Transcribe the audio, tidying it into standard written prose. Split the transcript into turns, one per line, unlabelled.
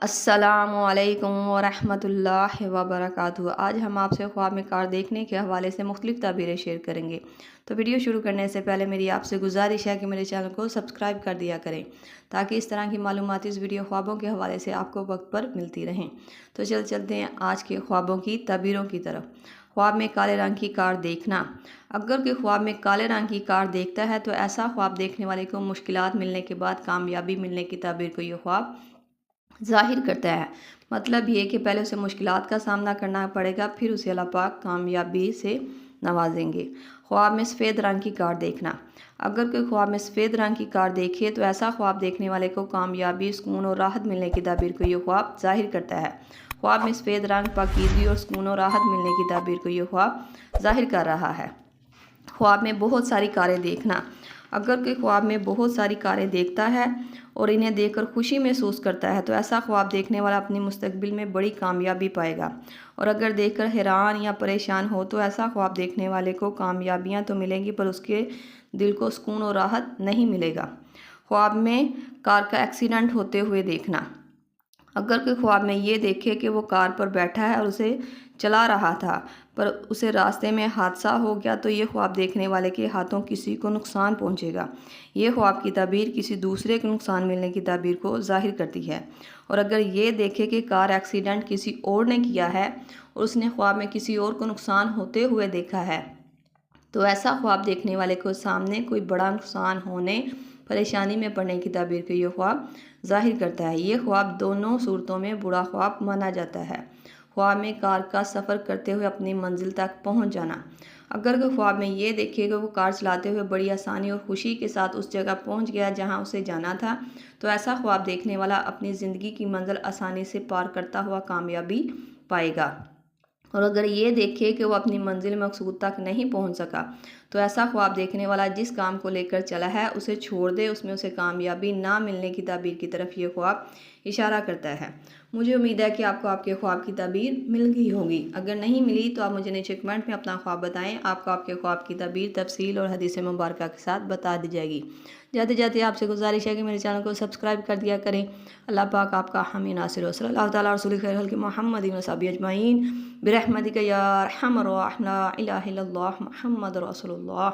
अस्सलामुअलैकुम वरहमतुल्लाहि वबरकातुहू। आज हम आपसे ख्वाब में कार देखने के हवाले से मुख्तलिफ ताबीरें शेयर करेंगे। तो वीडियो शुरू करने से पहले मेरी आपसे गुजारिश है कि मेरे चैनल को सब्सक्राइब कर दिया करें, ताकि इस तरह की मालूमाती इस वीडियो ख्वाबों के हवाले से आपको वक्त पर मिलती रहें। तो चलते हैं आज के ख्वाबों की ताबीरों की तरफ। ख्वाब में काले रंग की कार देखना। अगर कोई ख्वाब में काले रंग की कार देखता है तो ऐसा ख्वाब देखने वाले को मुश्किलात मिलने के बाद कामयाबी मिलने की ताबीर को ये ख्वाब ज़ाहिर करता है। मतलब ये कि पहले उसे मुश्किलात का सामना करना पड़ेगा, फिर उसे अल्लाह पाक कामयाबी से नवाजेंगे। ख्वाब में सफ़ेद रंग की कार देखना। अगर कोई ख्वाब में सफ़ेद रंग की कार देखे तो ऐसा ख्वाब देखने वाले को कामयाबी, सुकून और राहत मिलने की ताबीर को ये ख्वाब ज़ाहिर करता है। ख्वाब में सफ़ेद रंग पाकीज़गी और सुकून और राहत मिलने की ताबीर को ये ख्वाब ज़ाहिर कर रहा है। ख्वाब में बहुत सारी कारें देखना। अगर कोई ख्वाब में बहुत सारी कारें देखता है और इन्हें देखकर खुशी महसूस करता है तो ऐसा ख्वाब देखने वाला अपनी मुस्तकबिल में बड़ी कामयाबी पाएगा। और अगर देखकर हैरान या परेशान हो तो ऐसा ख्वाब देखने वाले को कामयाबियां तो मिलेंगी, पर उसके दिल को सुकून और राहत नहीं मिलेगा। ख्वाब में कार का एक्सीडेंट होते हुए देखना। अगर कोई ख्वाब में ये देखे कि वो कार पर बैठा है और उसे चला रहा था, पर उसे रास्ते में हादसा हो गया, तो ये ख्वाब देखने वाले के हाथों किसी को नुकसान पहुंचेगा। ये ख्वाब की ताबीर किसी दूसरे को नुकसान मिलने की ताबीर को ज़ाहिर करती है। और अगर ये देखे कि कार एक्सीडेंट किसी और ने किया है और उसने ख्वाब में किसी और को नुकसान होते हुए देखा है, तो ऐसा ख्वाब देखने वाले को सामने कोई बड़ा नुकसान होने, परेशानी में पड़ने की ताबीर को ये ख्वाब ज़ाहिर करता है। ये ख्वाब दोनों सूरतों में बुरा ख्वाब माना जाता है। ख्वाब में कार का सफ़र करते हुए अपनी मंजिल तक पहुंच जाना। अगर कोई ख्वाब में ये देखेगा वो कार चलाते हुए बड़ी आसानी और खुशी के साथ उस जगह पहुंच गया जहां उसे जाना था, तो ऐसा ख्वाब देखने वाला अपनी ज़िंदगी की मंजिल आसानी से पार करता हुआ कामयाबी पाएगा। और अगर ये देखे कि वो अपनी मंजिल मकसूद तक नहीं पहुंच सका, तो ऐसा ख्वाब देखने वाला जिस काम को लेकर चला है उसे छोड़ दे, उसमें उसे कामयाबी ना मिलने की ताबीर की तरफ ये ख्वाब इशारा करता है। मुझे उम्मीद है कि आपको आपके ख्वाब की ताबीर मिल गई होगी। अगर नहीं मिली तो आप मुझे नीचे कमेंट में अपना ख्वाब बताएं। आपको आपके ख्वाब की ताबीर, तफसील और हदीस मुबारक के साथ बता दी जाएगी। जाते जाते आपसे गुजारिश है कि मेरे चैनल को सब्सक्राइब कर दिया करें। अल्लाह पाक आपका हामी नासिर सल्लल्लाहु तआला रसूल खैरुल खल्क़ मुहम्मद व सहाबी अजमाइन बिरहमतिका या अरहमर राहिमीन ला इलाहा इल्लल्लाह मुहम्मद रसूलुल्लाह।